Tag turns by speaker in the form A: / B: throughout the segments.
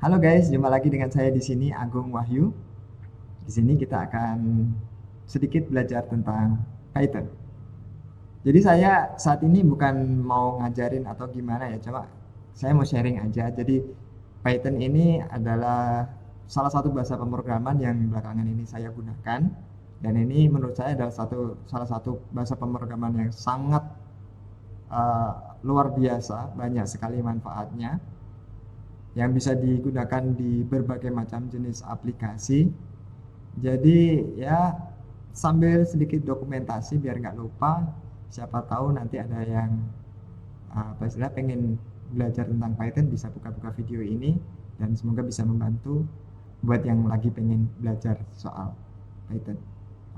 A: Halo guys, jumpa lagi dengan saya di sini Agung Wahyu. Di sini kita akan sedikit belajar tentang Python. Jadi saya saat ini bukan mau ngajarin atau gimana ya, cuma saya mau sharing aja. Jadi Python ini adalah salah satu bahasa pemrograman yang belakangan ini saya gunakan, dan ini menurut saya adalah salah satu bahasa pemrograman yang sangat uh, luar biasa, banyak sekali manfaatnya yang bisa digunakan di berbagai macam jenis aplikasi. Jadi ya sambil sedikit dokumentasi biar nggak lupa, siapa tahu nanti ada yang apa istilah pengen belajar tentang Python bisa buka-buka video ini, dan semoga bisa membantu buat yang lagi pengen belajar soal Python.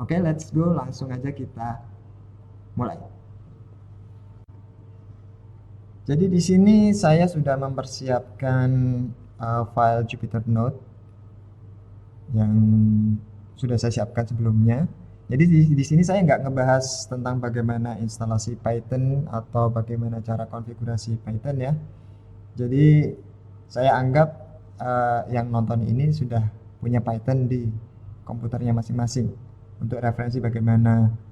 A: Oke, let's go, langsung aja kita mulai. Jadi di sini saya sudah mempersiapkan file Jupyter Note yang sudah saya siapkan sebelumnya. Jadi di sini saya nggak ngebahas tentang bagaimana instalasi Python atau bagaimana cara konfigurasi Python ya. Jadi saya anggap yang nonton ini sudah punya Python di komputernya masing-masing. Untuk referensi bagaimana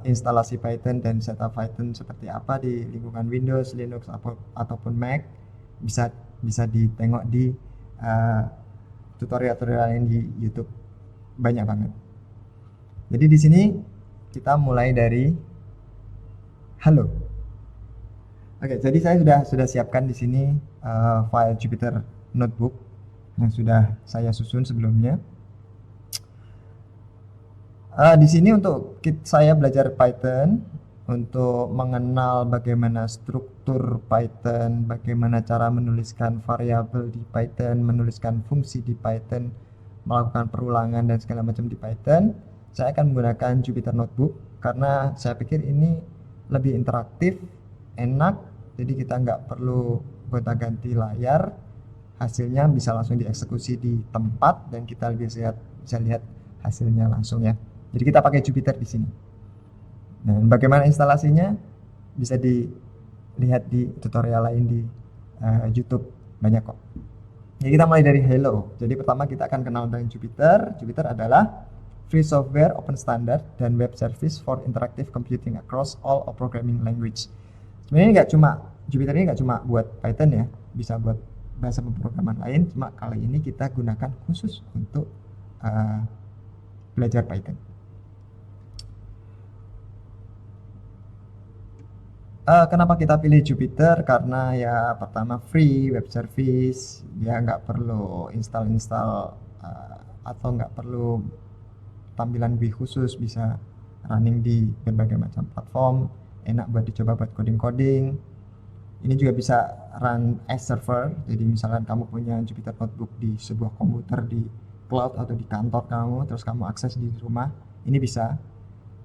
A: instalasi Python dan setup Python seperti apa di lingkungan Windows, Linux ataupun Mac, bisa bisa ditengok di tutorial-tutorial lain di YouTube, banyak banget. Jadi di sini kita mulai dari halo. Oke, jadi saya sudah siapkan di sini file Jupyter Notebook yang sudah saya susun sebelumnya. Di sini untuk saya belajar Python, untuk mengenal bagaimana struktur Python, bagaimana cara menuliskan variabel di Python, menuliskan fungsi di Python, melakukan perulangan dan segala macam di Python. Saya akan menggunakan Jupyter Notebook karena saya pikir ini lebih interaktif, enak, jadi kita nggak perlu gonta-ganti layar, hasilnya bisa langsung dieksekusi di tempat dan kita bisa lihat hasilnya langsung ya. Jadi kita pakai Jupyter di sini. Nah, bagaimana instalasinya bisa dilihat di tutorial lain di YouTube, banyak kok. Jadi kita mulai dari hello. Jadi pertama kita akan kenal dengan Jupyter. Jupyter adalah free software, open standard, dan web service for interactive computing across all of programming language. Sebenarnya Jupyter ini nggak cuma buat Python ya, bisa buat bahasa pemrograman lain. Cuma kali ini kita gunakan khusus untuk belajar Python. Kenapa kita pilih Jupyter? Karena ya pertama free web service, dia nggak perlu install atau nggak perlu tampilan GUI khusus, bisa running di berbagai macam platform, enak buat dicoba buat coding-coding. Ini juga bisa run as server, jadi misalkan kamu punya Jupyter Notebook di sebuah komputer di cloud atau di kantor kamu, terus kamu akses di rumah, ini bisa.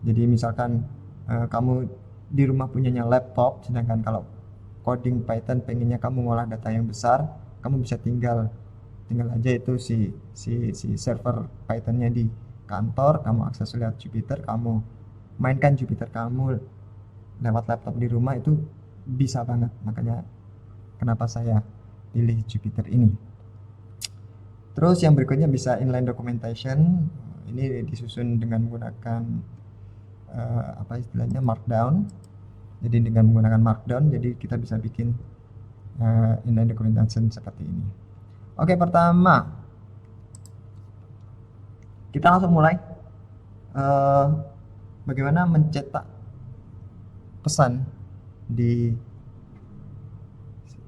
A: Jadi misalkan kamu di rumah punyanya laptop, sedangkan kalau coding Python pengennya kamu ngolah data yang besar, kamu bisa tinggal aja itu si server Pythonnya di kantor, kamu akses lewat Jupyter, kamu mainkan Jupyter kamu lewat laptop di rumah, itu bisa banget. Makanya kenapa saya pilih Jupyter ini. Terus yang berikutnya bisa inline documentation. Ini disusun dengan menggunakan apa istilahnya markdown. Jadi dengan menggunakan markdown, jadi kita bisa bikin inline documentation seperti ini. Oke, pertama kita langsung mulai bagaimana mencetak pesan di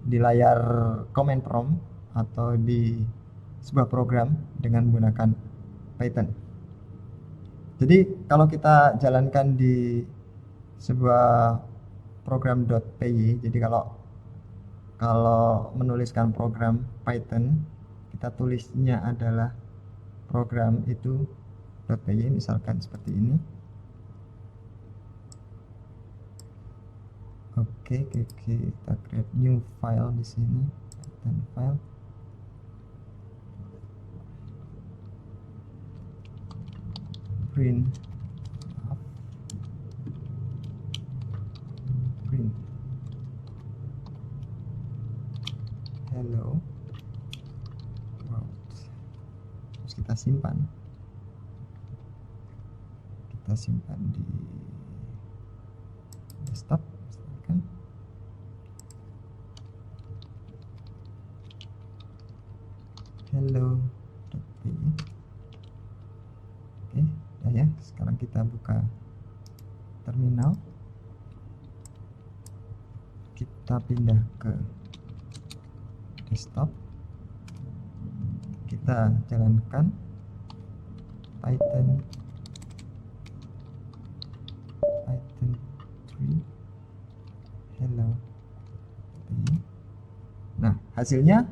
A: layar command prompt atau di sebuah program dengan menggunakan Python. Jadi kalau kita jalankan di sebuah program.py, jadi kalau menuliskan program Python, kita tulisnya adalah program itu .py, misalkan seperti ini. Oke, kita create new file di sini, Python file. Print hello. terus kita simpan di desktop misalkan. Hello.py. Oke, udah ya. Sekarang kita buka terminal, kita pindah ke desktop, kita jalankan Python 3 hello. Nah, hasilnya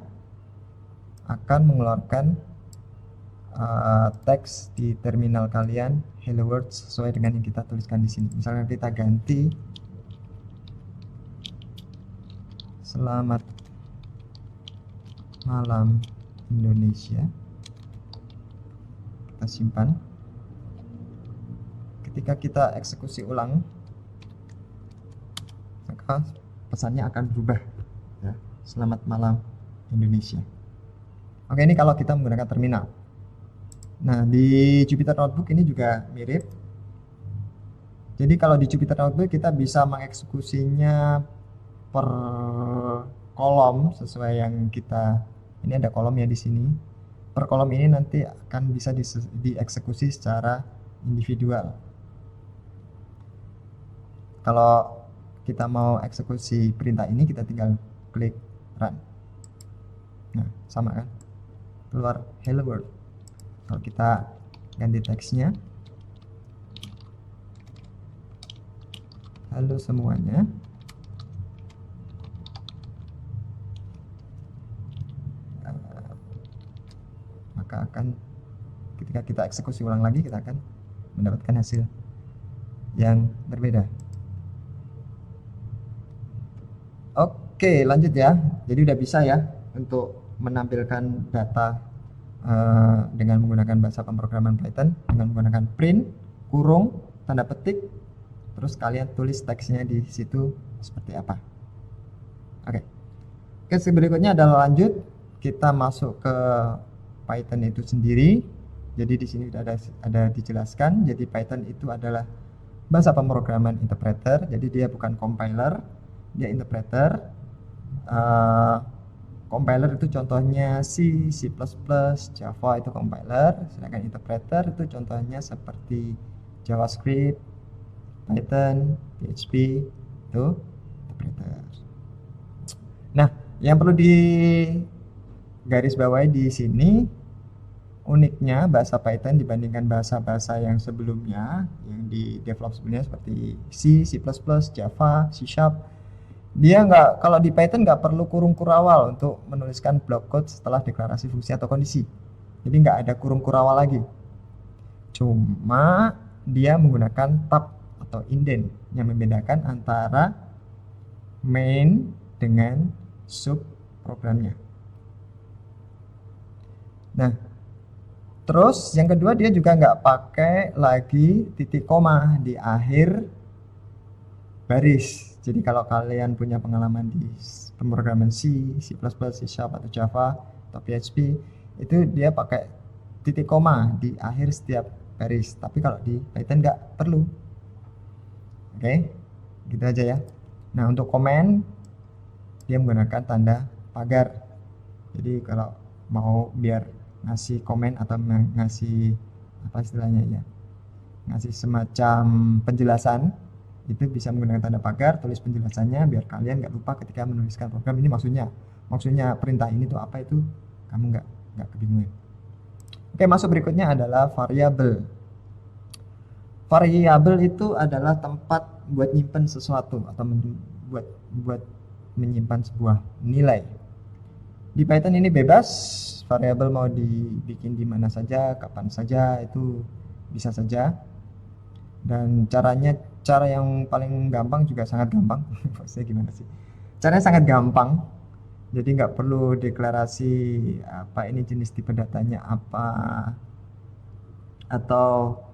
A: akan mengeluarkan teks di terminal kalian hello world sesuai dengan yang kita tuliskan di sini. Misalnya kita ganti selamat malam Indonesia, kita simpan. Ketika kita eksekusi ulang, maka pesannya akan berubah ya, selamat malam Indonesia. Oke, ini kalau kita menggunakan terminal. Nah, di Jupyter Notebook ini juga mirip. Jadi kalau di Jupyter Notebook kita bisa mengeksekusinya per kolom sesuai yang kita, ini ada kolomnya di sini. Per kolom ini nanti akan bisa dieksekusi secara individual. Kalau kita mau eksekusi perintah ini, kita tinggal klik run. Nah, sama kan? Keluar hello world. Kalau kita ganti teksnya, halo semuanya, maka akan ketika kita eksekusi ulang lagi, kita akan mendapatkan hasil yang berbeda. Oke, lanjut ya. Jadi udah bisa ya untuk menampilkan data dengan menggunakan bahasa pemrograman Python, dengan menggunakan print, kurung, tanda petik, terus kalian tulis teksnya di situ seperti apa. Oke, berikutnya adalah lanjut, kita masuk ke Python itu sendiri. Jadi di sini ada dijelaskan. Jadi Python itu adalah bahasa pemrograman interpreter. Jadi dia bukan compiler, dia interpreter. Compiler itu contohnya C, C++, Java itu compiler, sedangkan interpreter itu contohnya seperti JavaScript, Python, PHP itu interpreter. Nah, yang perlu di garis bawahi di sini, uniknya bahasa Python dibandingkan bahasa-bahasa yang sebelumnya, yang di develop sebelumnya seperti C, C++, Java, C#. Dia kalau di Python nggak perlu kurung kurawal untuk menuliskan block code setelah deklarasi fungsi atau kondisi. Jadi nggak ada kurung kurawal lagi. Cuma dia menggunakan tab atau indent yang membedakan antara main dengan sub programnya. Nah, terus yang kedua dia juga nggak pakai lagi titik koma di akhir baris. Jadi kalau kalian punya pengalaman di pemrograman C, C++, C# atau Java atau PHP, itu dia pakai titik koma di akhir setiap baris. Tapi kalau di Python nggak perlu. Oke, gitu aja ya. Nah, untuk komen dia menggunakan tanda pagar. Jadi kalau mau biar ngasih komen atau ngasih apa istilahnya ya, ngasih semacam penjelasan, itu bisa menggunakan tanda pagar, tulis penjelasannya biar kalian nggak lupa ketika menuliskan program ini maksudnya perintah ini tuh apa, itu kamu nggak kebingungan. Oke, masuk berikutnya adalah variabel. Variabel itu adalah tempat buat nyimpen sesuatu atau buat menyimpan sebuah nilai. Di Python ini bebas, variabel mau dibikin di mana saja, kapan saja, itu bisa saja. Dan cara yang paling gampang juga sangat gampang. Maksudnya gimana sih? Caranya sangat gampang. Jadi nggak perlu deklarasi apa ini jenis tipe datanya apa, atau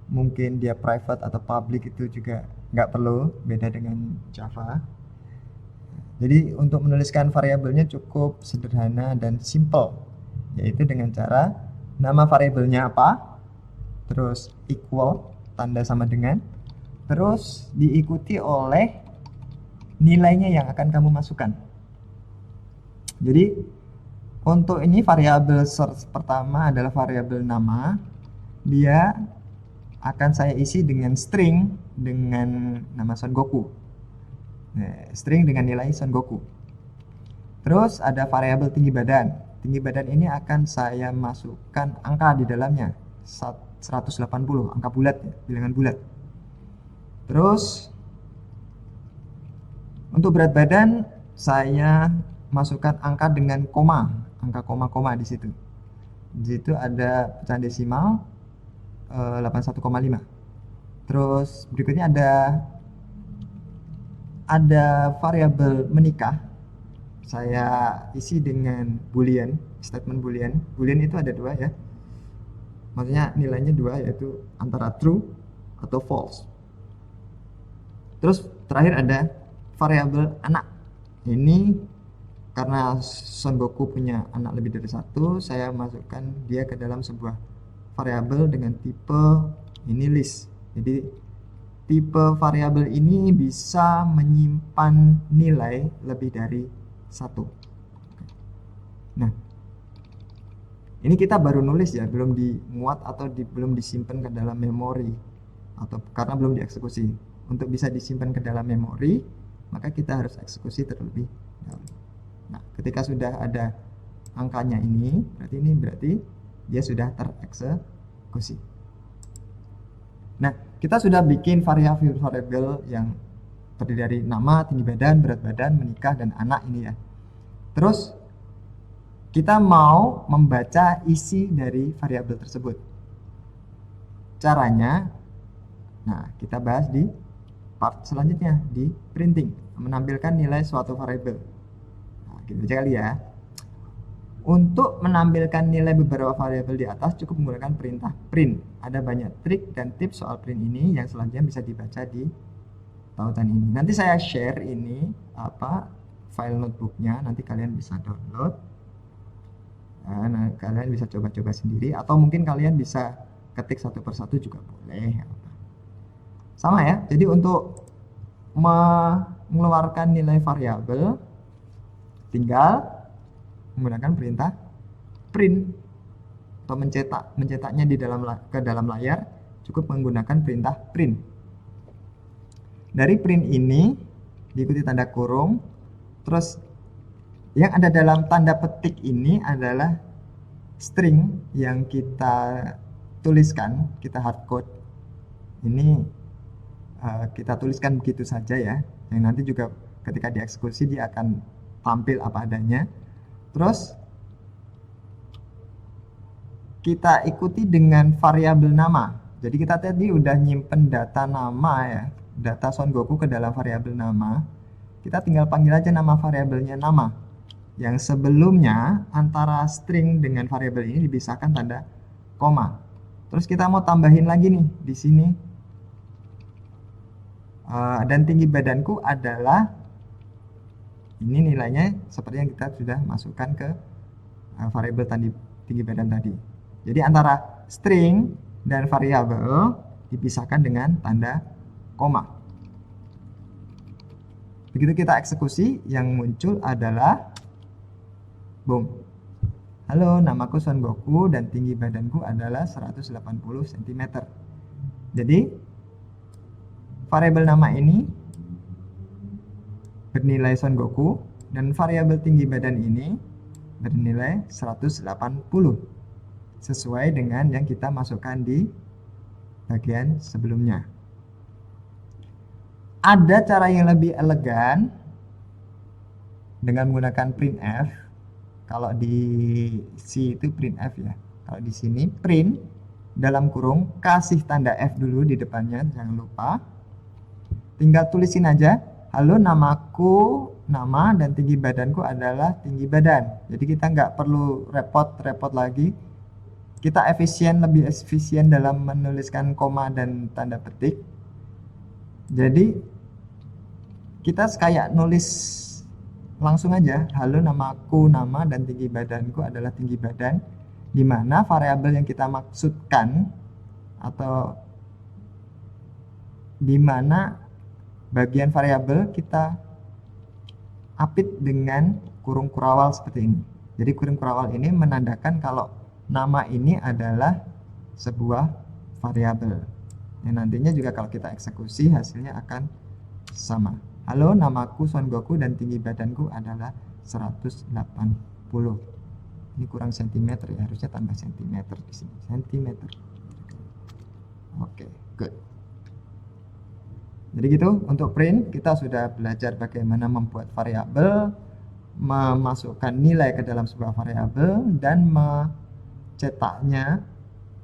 A: mungkin dia private atau public, itu juga nggak perlu, beda dengan Java. Jadi untuk menuliskan variabelnya cukup sederhana dan simple, yaitu dengan cara nama variabelnya apa, terus equal, tanda sama dengan, terus diikuti oleh nilainya yang akan kamu masukkan. Jadi untuk ini variabel source pertama adalah variabel nama. Dia akan saya isi dengan string dengan nama Son Goku. Nah, string dengan nilai Son Goku. Terus ada variabel tinggi badan. Tinggi badan ini akan saya masukkan angka di dalamnya. 180, angka bulat ya, bilangan bulat. Terus untuk berat badan saya masukkan angka dengan koma, angka koma-koma di situ. Di situ ada pecahan desimal 81,5. Terus berikutnya ada variabel menikah. Saya isi dengan boolean, statement boolean. Boolean itu ada dua ya. Maksudnya nilainya dua, yaitu antara true atau false. Terus terakhir ada variabel anak. Ini karena Son Goku punya anak lebih dari satu, saya masukkan dia ke dalam sebuah variabel dengan tipe ini list. Jadi tipe variabel ini bisa menyimpan nilai lebih dari satu. Nah, ini kita baru nulis ya, belum dimuat atau belum disimpan ke dalam memori, atau karena belum dieksekusi. Untuk bisa disimpan ke dalam memori, maka kita harus eksekusi terlebih dahulu. Nah, ketika sudah ada angkanya ini berarti dia sudah tereksekusi. Nah, kita sudah bikin variabel yang terdiri dari nama, tinggi badan, berat badan, menikah, dan anak ini ya. Terus kita mau membaca isi dari variabel tersebut. Caranya, nah kita bahas di part selanjutnya, di printing, menampilkan nilai suatu variabel. Nah, kita baca kali ya. Untuk menampilkan nilai beberapa variabel di atas cukup menggunakan perintah print. Ada banyak trik dan tips soal print ini yang selanjutnya bisa dibaca di tautan ini. Nanti saya share ini file notebooknya, nanti kalian bisa download. Nah, kalian bisa coba-coba sendiri, atau mungkin kalian bisa ketik satu persatu juga boleh. Sama ya. Jadi untuk mengeluarkan nilai variabel tinggal menggunakan perintah print atau mencetaknya ke dalam layar cukup menggunakan perintah print. Dari print ini diikuti tanda kurung, terus yang ada dalam tanda petik ini adalah string yang kita tuliskan, kita hardcode. Ini kita tuliskan begitu saja ya, yang nanti juga ketika dieksekusi dia akan tampil apa adanya. Terus kita ikuti dengan variabel nama. Jadi kita tadi udah nyimpen data nama ya, data Son Goku ke dalam variabel nama. Kita tinggal panggil aja nama variabelnya nama. Yang sebelumnya antara string dengan variabel ini dipisahkan tanda koma. Terus kita mau tambahin lagi nih di sini. Dan tinggi badanku adalah ini nilainya seperti yang kita sudah masukkan ke variabel tinggi badan tadi. Jadi antara string dan variabel dipisahkan dengan tanda koma. Begitu kita eksekusi, yang muncul adalah boom. Halo, namaku Son Goku dan tinggi badanku adalah 180 cm. Jadi variabel nama ini bernilai Son Goku dan variabel tinggi badan ini bernilai 180 sesuai dengan yang kita masukkan di bagian sebelumnya. Ada cara yang lebih elegan dengan menggunakan printf. Kalau di C itu printf ya. Kalau di sini print dalam kurung kasih tanda F dulu di depannya, jangan lupa. Tinggal tulisin aja, halo namaku nama dan tinggi badanku adalah tinggi badan. Jadi kita nggak perlu repot-repot lagi. Kita lebih efisien dalam menuliskan koma dan tanda petik. Jadi kita kayak nulis langsung aja, halo namaku nama dan tinggi badanku adalah tinggi badan. di mana variabel yang kita maksudkan atau di mana bagian variabel kita apit dengan kurung kurawal seperti ini. Jadi kurung kurawal ini menandakan kalau nama ini adalah sebuah variabel. Yang nantinya juga kalau kita eksekusi hasilnya akan sama. Halo, namaku Son Goku dan tinggi badanku adalah 180. Ini kurang sentimeter ya, harusnya tambah sentimeter di sini. Sentimeter. Oke, good. Jadi gitu, untuk print kita sudah belajar bagaimana membuat variabel, memasukkan nilai ke dalam sebuah variabel, dan mencetaknya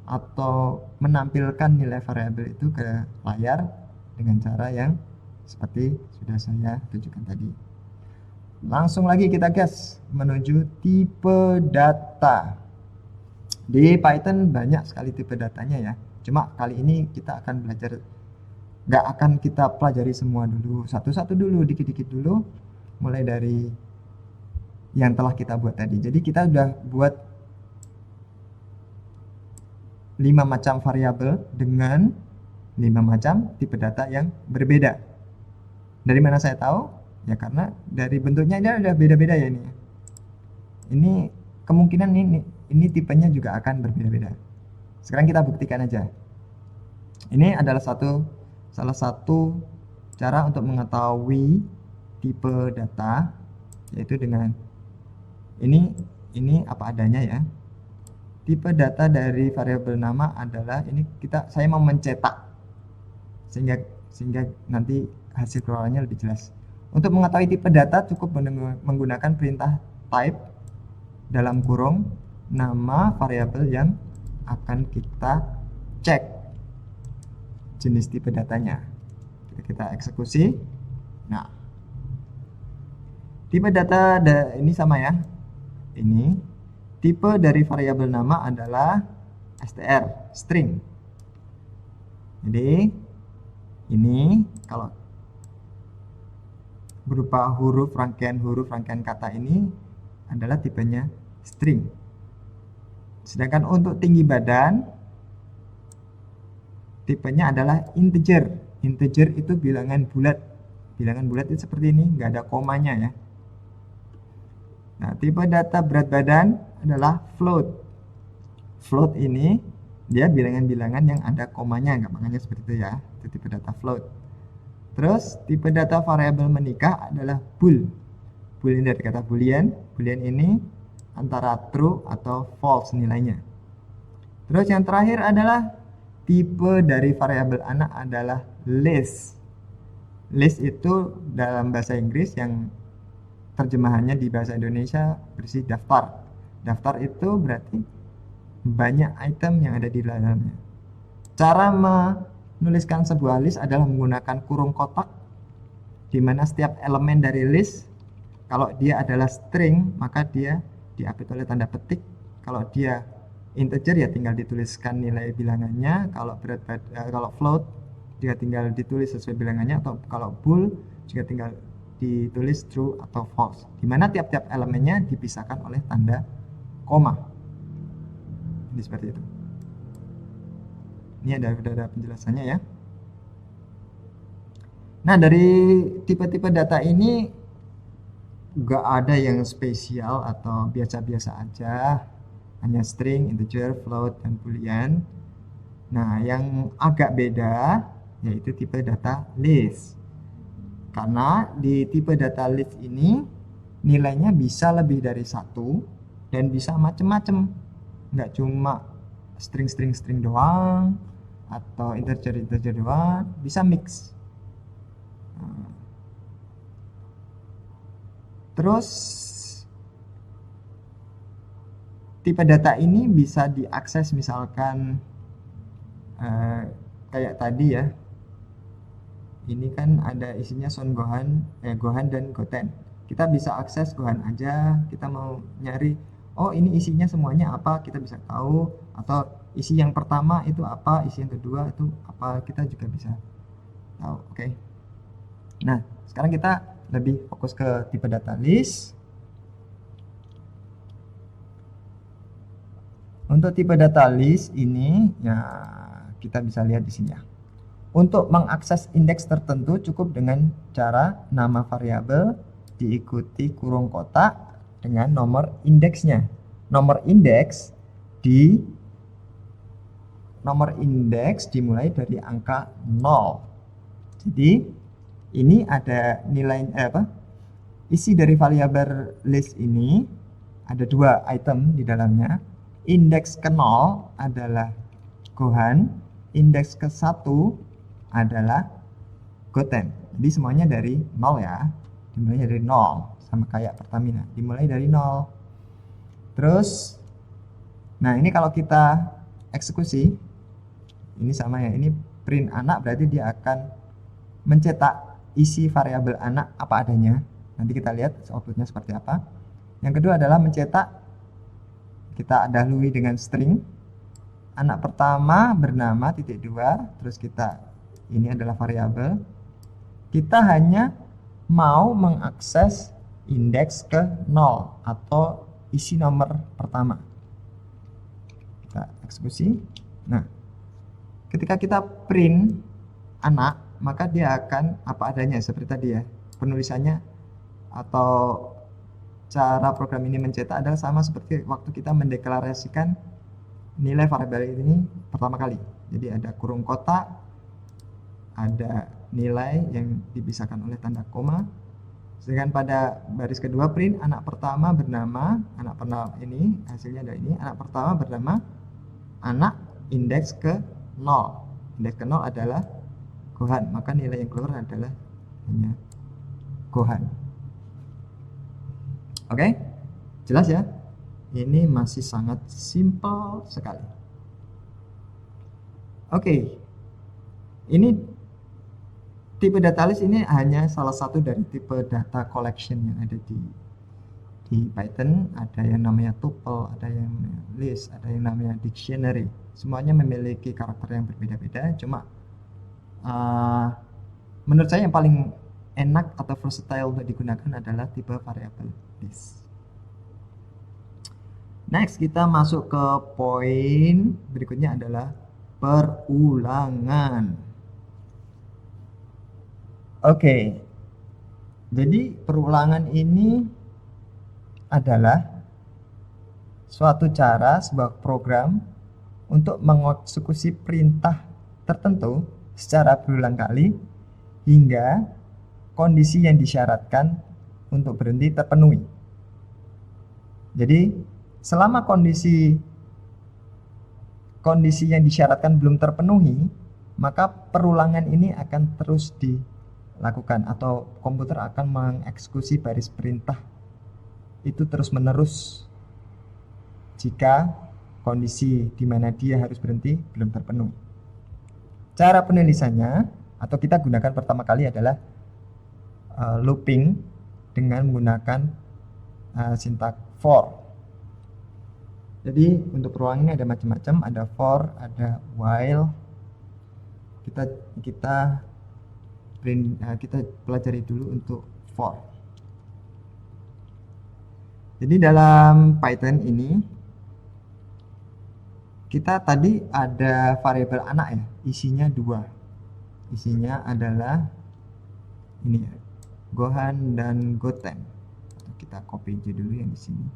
A: atau menampilkan nilai variabel itu ke layar dengan cara yang seperti sudah saya tunjukkan tadi. Langsung lagi kita gas menuju tipe data. Di Python banyak sekali tipe datanya ya. Cuma kali ini kita akan belajar, nggak akan kita pelajari semua dulu, satu-satu dulu, dikit-dikit dulu, mulai dari yang telah kita buat tadi. Jadi kita udah buat 5 macam variabel dengan 5 macam tipe data yang berbeda. Dari mana saya tahu? Ya karena dari bentuknya aja udah beda-beda ya ini. Ini kemungkinan ini tipenya juga akan berbeda-beda. Sekarang kita buktikan aja. Ini adalah salah satu cara untuk mengetahui tipe data, yaitu dengan ini apa adanya ya. Tipe data dari variabel nama adalah ini, saya mau mencetak sehingga nanti hasil keluarannya lebih jelas. Untuk mengetahui tipe data cukup menggunakan perintah type dalam kurung nama variabel yang akan kita cek jenis tipe datanya. Kita eksekusi. Nah, tipe data ini sama ya. Ini tipe dari variabel nama adalah str, string. Jadi ini kalau berupa rangkaian huruf, rangkaian kata ini adalah tipenya string. Sedangkan untuk tinggi badan tipenya adalah integer. Integer itu bilangan bulat. Bilangan bulat itu seperti ini, nggak ada komanya ya. Nah, tipe data berat badan adalah float. Float ini dia bilangan-bilangan yang ada komanya, nggak, makanya seperti itu ya. Itu tipe data float. Terus tipe data variabel menikah adalah bool. Bool ini dari kata boolean. Boolean ini antara true atau false nilainya. Terus yang terakhir adalah tipe dari variabel anak adalah list. List itu dalam bahasa Inggris yang terjemahannya di bahasa Indonesia berisi daftar. Daftar itu berarti banyak item yang ada di dalamnya. Cara menuliskan sebuah list adalah menggunakan kurung kotak, di mana setiap elemen dari list, kalau dia adalah string, maka dia diapit oleh tanda petik. Kalau dia integer ya tinggal dituliskan nilai bilangannya. Kalau float juga tinggal ditulis sesuai bilangannya, atau kalau bool juga tinggal ditulis true atau false, di mana tiap-tiap elemennya dipisahkan oleh tanda koma. Jadi seperti itu. Ini sudah ada penjelasannya ya. Nah, dari tipe-tipe data ini gak ada yang spesial atau biasa-biasa aja, hanya string, integer, float, dan boolean. Nah, yang agak beda yaitu tipe data list. Karena di tipe data list ini nilainya bisa lebih dari satu dan bisa macem-macem, nggak cuma string doang atau integer doang, bisa mix. Terus tipe data ini bisa diakses misalkan kayak tadi ya. Ini kan ada isinya Son Gohan dan Goten. Kita bisa akses Gohan aja, kita mau nyari, oh ini isinya semuanya apa, kita bisa tahu. Atau isi yang pertama itu apa, isi yang kedua itu apa, kita juga bisa tahu. Oke. Nah, sekarang kita lebih fokus ke tipe data list. Untuk tipe data list ini ya kita bisa lihat di sini ya. Untuk mengakses indeks tertentu cukup dengan cara nama variabel diikuti kurung kotak dengan nomor indeksnya. Nomor indeks dimulai dari angka 0. Jadi ini ada nilai isi dari variabel list ini ada 2 item di dalamnya. Indeks ke 0 adalah Gohan, indeks ke 1 adalah Goten. Jadi semuanya dari 0 ya. Dimulai dari 0, sama kayak Pertamina. Dimulai dari 0. Terus nah ini kalau kita eksekusi ini sama ya. Ini print anak berarti dia akan mencetak isi variabel anak apa adanya. Nanti kita lihat outputnya seperti apa. Yang kedua adalah mencetak, kita dahului dengan string. Anak pertama bernama .2, terus kita ini adalah variabel. Kita hanya mau mengakses indeks ke 0 atau isi nomor pertama. Kita eksekusi. Nah, ketika kita print anak, maka dia akan apa adanya seperti tadi ya. Penulisannya atau cara program ini mencetak adalah sama seperti waktu kita mendeklarasikan nilai variabel ini pertama kali. Jadi ada kurung kotak, ada nilai yang dipisahkan oleh tanda koma. Sedangkan pada baris kedua print anak pertama bernama, anak pertama ini hasilnya ada ini, anak pertama bernama anak indeks ke 0. Indeks ke 0 adalah Gohan, maka nilai yang keluar adalah hanya Gohan. Oke, jelas ya? Ini masih sangat simpel sekali. Oke, ini tipe data list ini hanya salah satu dari tipe data collection yang ada di Python. Ada yang namanya tuple, ada yang namanya list, ada yang namanya dictionary. Semuanya memiliki karakter yang berbeda-beda. Cuma menurut saya yang paling enak atau versatile untuk digunakan adalah tipe variable list. Next, kita masuk ke poin berikutnya adalah perulangan. Oke, jadi perulangan ini adalah suatu cara sebuah program untuk mengeksekusi perintah tertentu secara berulang kali hingga kondisi yang disyaratkan untuk berhenti terpenuhi. Jadi selama kondisi yang disyaratkan belum terpenuhi, maka perulangan ini akan terus dilakukan atau komputer akan mengeksekusi baris perintah itu terus-menerus jika kondisi di mana dia harus berhenti belum terpenuhi. Cara penulisannya atau kita gunakan pertama kali adalah looping dengan menggunakan sintak for. Jadi untuk perulangan ini ada macam-macam, ada for, ada while. Kita pelajari dulu untuk for. Jadi dalam Python ini kita tadi ada variabel anak ya, isinya 2. Isinya adalah ini ya, Gohan dan Goten. Kita copy aja dulu yang di sini.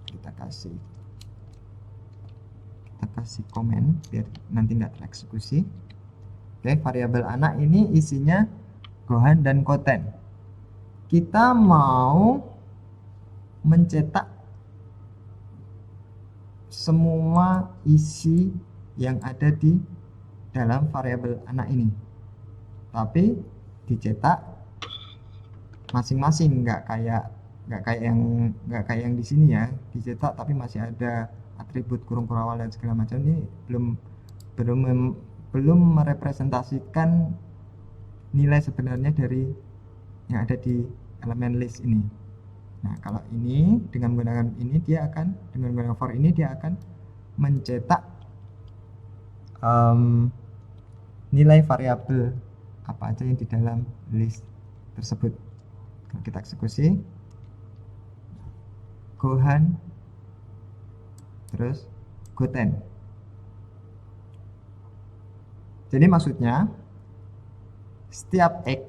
A: Kita kasih komen biar nanti nggak tereksekusi. Oke, variabel anak ini isinya Gohan dan Goten. Kita mau mencetak semua isi yang ada di dalam variabel anak ini, tapi dicetak masing-masing, nggak kayak yang di sini ya, dicetak tapi masih ada atribut kurung awal dan segala macam. Ini belum merepresentasikan nilai sebenarnya dari yang ada di elemen list ini. Nah, kalau ini dengan menggunakan for ini dia akan mencetak nilai variabel apa aja yang di dalam list tersebut. Kita eksekusi Gohan terus Goten. Jadi maksudnya setiap X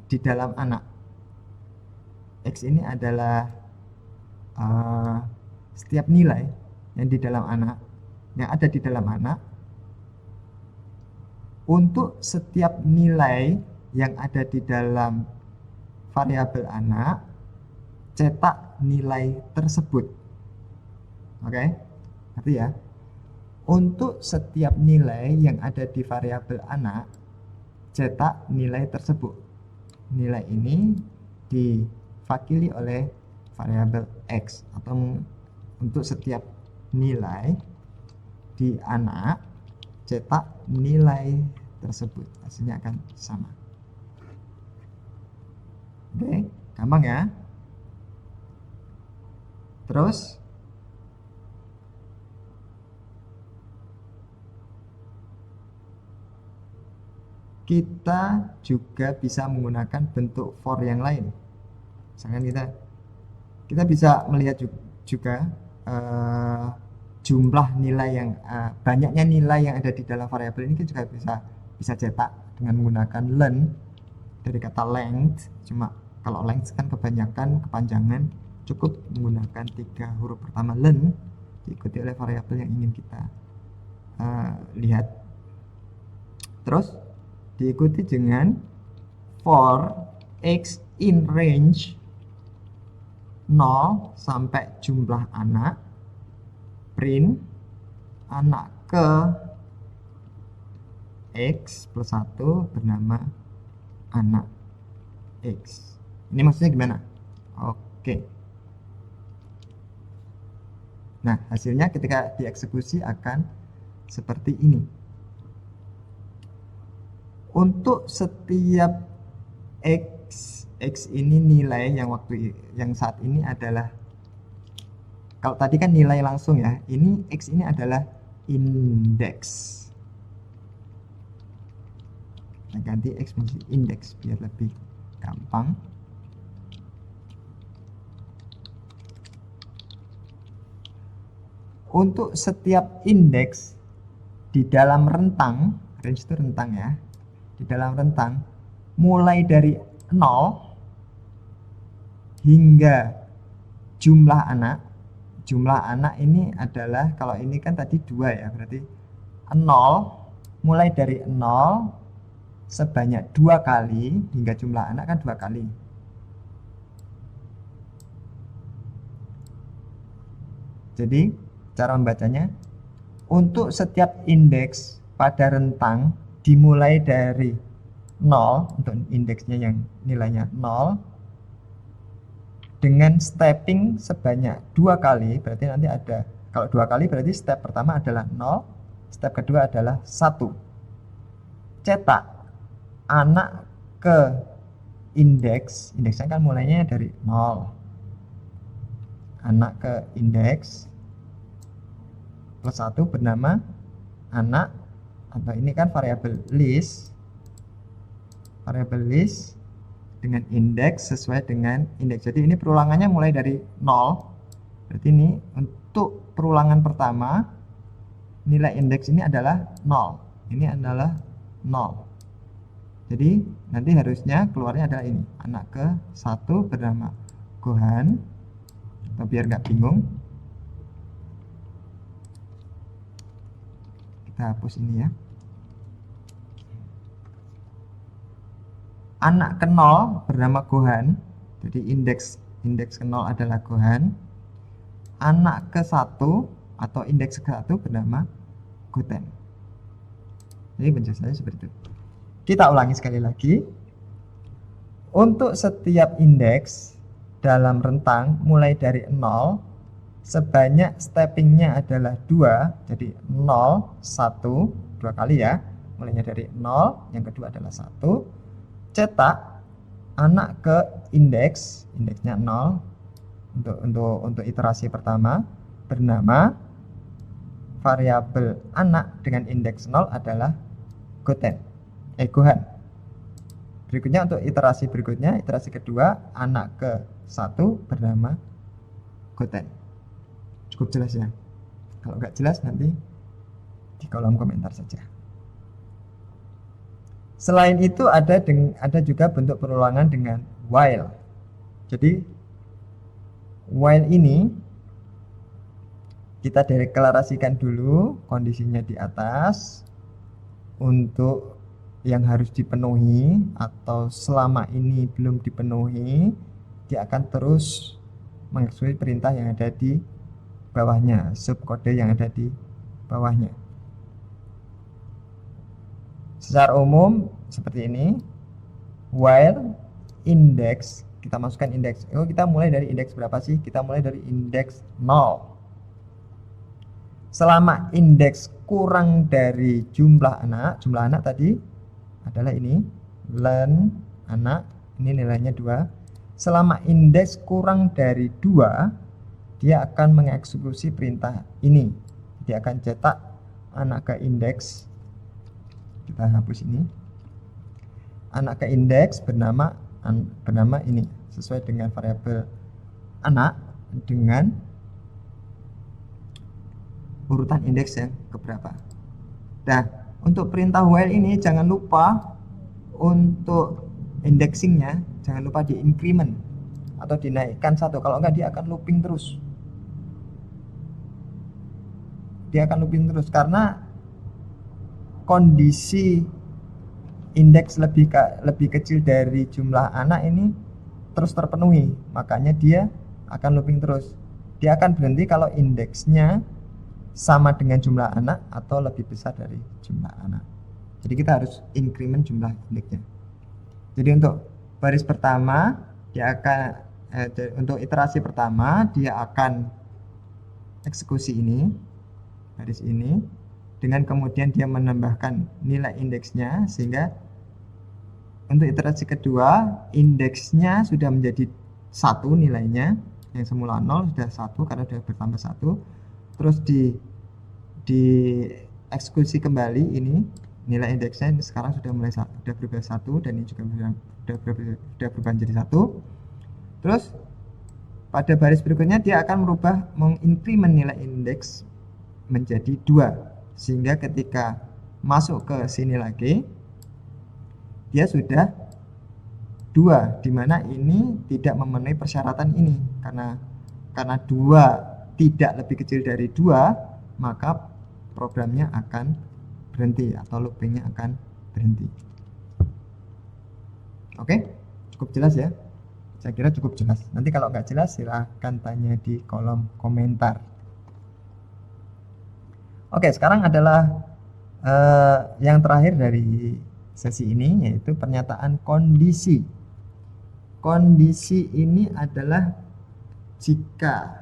A: di dalam anak, X ini adalah setiap nilai yang di dalam anak, yang ada di dalam anak, untuk setiap nilai yang ada di dalam variabel anak, cetak nilai tersebut. Oke, ngerti ya? Untuk setiap nilai yang ada di variabel anak, cetak nilai tersebut. Nilai ini diwakili oleh variabel X, atau untuk setiap nilai di anak, cetak nilai tersebut. Hasilnya akan sama. Oke, gampang ya. Terus kita juga bisa menggunakan bentuk for yang lain. Misalkan kita bisa melihat juga jumlah nilai yang banyaknya nilai yang ada di dalam variabel ini juga bisa cetak dengan menggunakan len dari kata length. Cuma kalau length kan kebanyakan kepanjangan, cukup menggunakan 3 huruf pertama len diikuti oleh variabel yang ingin kita lihat. Terus diikuti dengan for X in range 0 sampai jumlah anak, print anak ke X plus 1 bernama anak X. Ini maksudnya gimana? Oke. Nah, hasilnya ketika dieksekusi akan seperti ini. Untuk setiap X ini nilai yang saat ini adalah, kalau tadi kan nilai langsung ya, ini X ini adalah indeks. Kita ganti X menjadi indeks biar lebih gampang. Untuk setiap indeks di dalam rentang, range itu rentang ya, di dalam rentang mulai dari 0 hingga jumlah anak. Jumlah anak ini adalah, kalau ini kan tadi 2 ya, berarti 0 mulai dari 0 sebanyak 2 kali hingga jumlah anak kan 2 kali. Jadi cara membacanya, untuk setiap indeks pada rentang dimulai dari 0, untuk indeksnya yang nilainya 0, dengan stepping sebanyak 2 kali, berarti nanti ada, kalau 2 kali berarti step pertama adalah 0, step kedua adalah 1. Cetak anak ke indeks, indeksnya kan mulainya dari 0. Anak ke indeks plus 1 bernama anak, atau ini kan variabel list. Variabel list dengan indeks sesuai dengan indeks. Jadi ini perulangannya mulai dari 0. Berarti ini untuk perulangan pertama nilai indeks ini adalah 0. Ini adalah 0. Jadi nanti harusnya keluarnya adalah ini, anak ke 1 bernama Gohan. Atau biar nggak bingung, kita hapus ini ya. Anak ke 0 bernama Gohan, jadi indeks ke 0 adalah Gohan. Anak ke 1 atau indeks ke 1 bernama Goten. Jadi penjelasannya seperti itu. Kita ulangi sekali lagi. Untuk setiap indeks dalam rentang mulai dari 0 sebanyak steppingnya adalah 2, jadi 0, 1, 2 kali ya, mulainya dari 0, yang kedua adalah 1. Cetak anak ke indeks, indeksnya 0 untuk iterasi pertama bernama variabel anak dengan indeks 0 adalah Gohan. Berikutnya untuk iterasi berikutnya, iterasi kedua, anak ke-1 bernama Goten. Cukup jelas ya. Kalau nggak jelas nanti di kolom komentar saja. Selain itu ada juga bentuk perulangan dengan while. Jadi while ini kita deklarasikan dulu kondisinya di atas untuk yang harus dipenuhi, atau selama ini belum dipenuhi, dia akan terus mengeksekusi perintah yang ada di bawahnya, subkode yang ada di bawahnya. Secara umum seperti ini. While index, kita masukkan indeks. Kita mulai dari indeks berapa sih? Kita mulai dari indeks 0. Selama indeks kurang dari jumlah anak tadi adalah ini, len anak, ini nilainya 2. Selama indeks kurang dari 2, dia akan mengeksekusi perintah ini. Dia akan cetak anak ke indeks. Kita hapus ini. Anak ke indeks bernama ini, sesuai dengan variabel anak dengan urutan indeks yang keberapa. Nah, untuk perintah while ini jangan lupa untuk indexingnya, jangan lupa di increment atau dinaikkan 1. Kalau enggak dia akan looping terus. Dia akan looping terus karena kondisi indeks lebih kecil dari jumlah anak ini terus terpenuhi, makanya dia akan looping terus. Dia akan berhenti kalau indeksnya sama dengan jumlah anak atau lebih besar dari jumlah anak. Jadi kita harus increment jumlah indeksnya. Jadi untuk baris pertama dia akan untuk iterasi pertama dia akan eksekusi ini, baris ini, dengan kemudian dia menambahkan nilai indeksnya, sehingga untuk iterasi kedua indeksnya sudah menjadi 1 nilainya, yang semula 0 sudah 1 karena sudah bertambah 1. Terus di eksekusi kembali ini, nilai indeksnya ini sekarang sudah berubah 1, dan ini juga sudah berubah menjadi 1. Terus pada baris berikutnya dia akan mengincrement nilai indeks menjadi 2, sehingga ketika masuk ke sini lagi dia sudah 2, dimana ini tidak memenuhi persyaratan ini, karena 2 tidak lebih kecil dari 2, maka programnya akan berhenti atau loopingnya akan berhenti. Oke, cukup jelas ya? Saya kira cukup jelas. Nanti kalau nggak jelas silahkan tanya di kolom komentar. Oke, sekarang adalah yang terakhir dari sesi ini, yaitu pernyataan kondisi. Kondisi ini adalah jika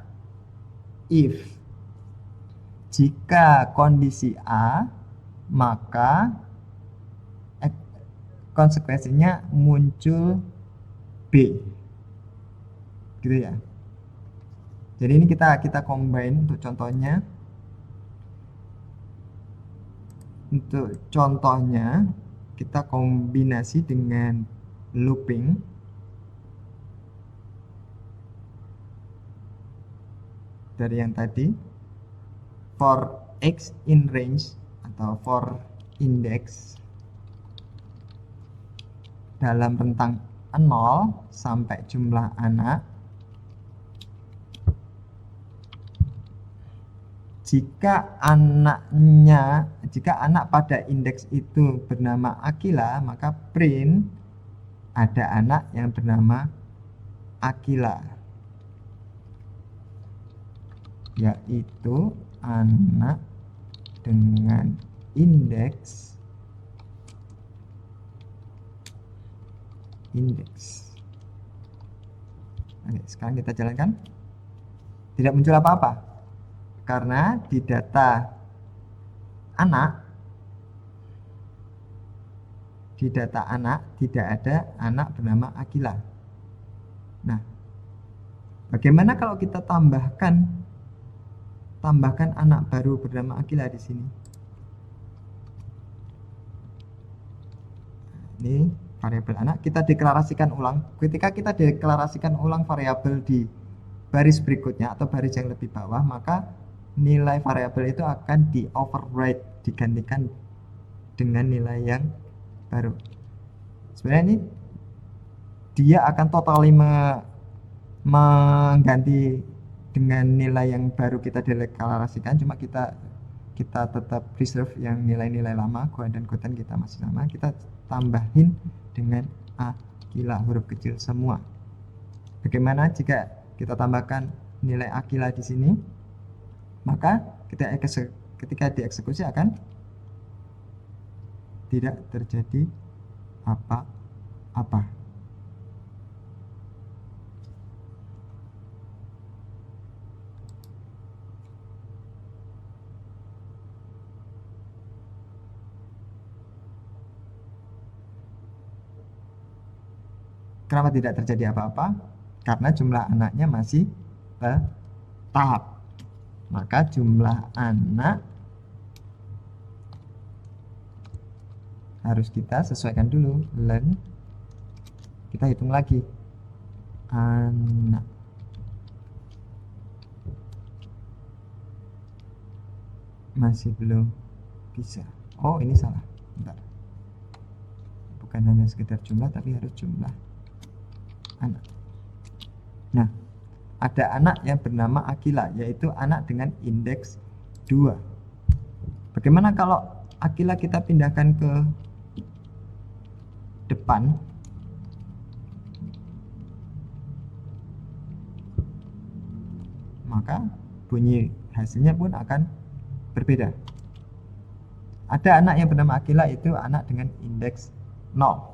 A: kondisi A, maka konsekuensinya muncul B, gitu ya. Jadi ini kita combine untuk contohnya. Untuk contohnya kita kombinasi dengan looping. Dari yang tadi, for x in range atau for index dalam rentang 0 sampai jumlah anak, jika anak pada indeks itu bernama Akila, maka print ada anak yang bernama Akila, yaitu anak dengan indeks Oke, sekarang kita jalankan. Tidak muncul apa-apa karena di data anak tidak ada anak bernama Akila. Nah, bagaimana kalau kita tambahkan anak baru bernama Akila di sini? Ini variabel anak, kita deklarasikan ulang. Ketika kita deklarasikan ulang variabel di baris berikutnya atau baris yang lebih bawah, maka nilai variabel itu akan di override, digantikan dengan nilai yang baru. Sebenarnya ini dia akan totally mengganti dengan nilai yang baru kita deklarasikan, cuma kita tetap preserve yang nilai-nilai lama, Gohan dan Goten kita masih sama, kita tambahin dengan Aquila, huruf kecil semua. Bagaimana jika kita tambahkan nilai Aquila di sini? Maka ketika dieksekusi akan tidak terjadi apa-apa. Kenapa tidak terjadi apa-apa? Karena jumlah anaknya masih tetap. Maka jumlah anak harus kita sesuaikan dulu. Len, kita hitung lagi. Anak. Masih belum bisa. Oh, ini salah. Bentar. Bukan hanya sekedar jumlah, tapi harus jumlah anak. Nah, ada anak yang bernama Aquila, yaitu anak dengan indeks 2. Bagaimana kalau Aquila kita pindahkan ke depan? Maka bunyi hasilnya pun akan berbeda. Ada anak yang bernama Aquila, itu anak dengan indeks 0.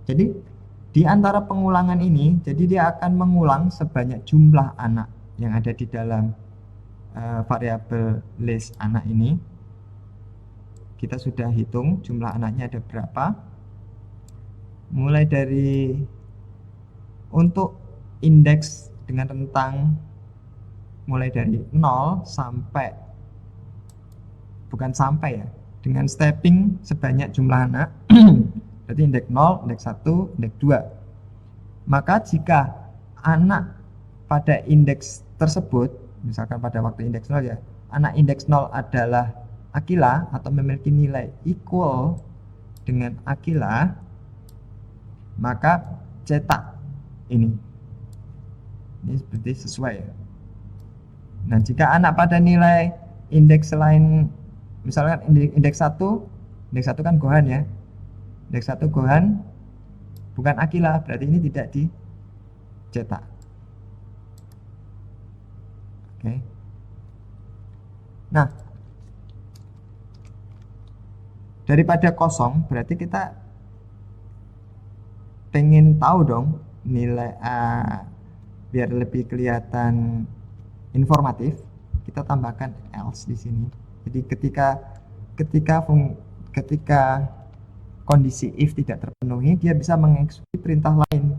A: Jadi di antara pengulangan ini, jadi dia akan mengulang sebanyak jumlah anak yang ada di dalam variabel list anak ini. Kita sudah hitung jumlah anaknya ada berapa. Mulai dari untuk indeks dengan rentang mulai dari 0 sampai, bukan sampai ya, dengan stepping sebanyak jumlah anak. Berarti indeks 0, indeks 1, indeks 2. Maka jika anak pada indeks tersebut, misalkan pada waktu indeks 0 ya, anak indeks 0 adalah Aquila atau memiliki nilai equal dengan Aquila, maka cetak ini. Ini seperti sesuai ya. Nah, jika anak pada nilai indeks selain, misalkan indeks 1 kan Gohan ya. Indeks 1 Gohan bukan Aquila, berarti ini tidak dicetak. Oke. Nah, daripada kosong, berarti kita pengen tahu dong nilai A biar lebih kelihatan informatif. Kita tambahkan else di sini. Jadi ketika kondisi if tidak terpenuhi, dia bisa mengeksekusi perintah lain.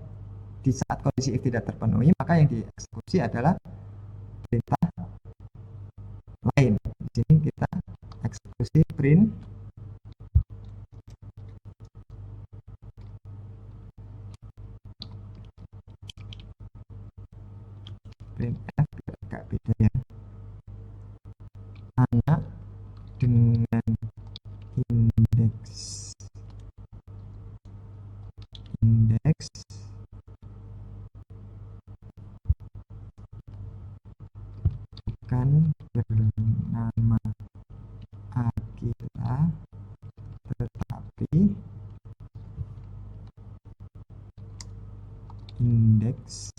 A: Di saat kondisi if tidak terpenuhi, maka yang dieksekusi adalah perintah lain. Di sini kita eksekusi print f, agak beda ya. Anak dengan indeks bukan bernama Aquila, tetapi indeks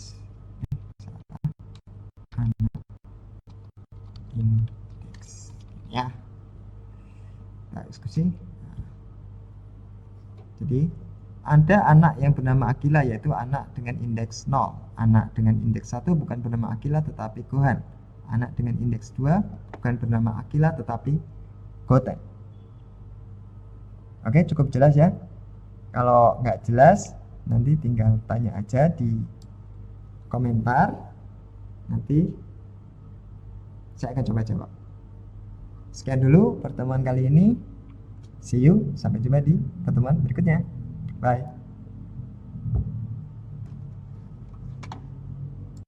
A: anak indeks ya. Kita eksekusi. Jadi ada anak yang bernama Aquila, yaitu anak dengan indeks 0. Anak dengan indeks 1 bukan bernama Aquila tetapi Gohan. Anak dengan indeks 2 bukan bernama Aquila tetapi Goten. Oke, cukup jelas ya. Kalau nggak jelas, nanti tinggal tanya aja di komentar. Nanti saya akan coba jawab. Sekian dulu pertemuan kali ini. See you, sampai jumpa di pertemuan berikutnya. Bye.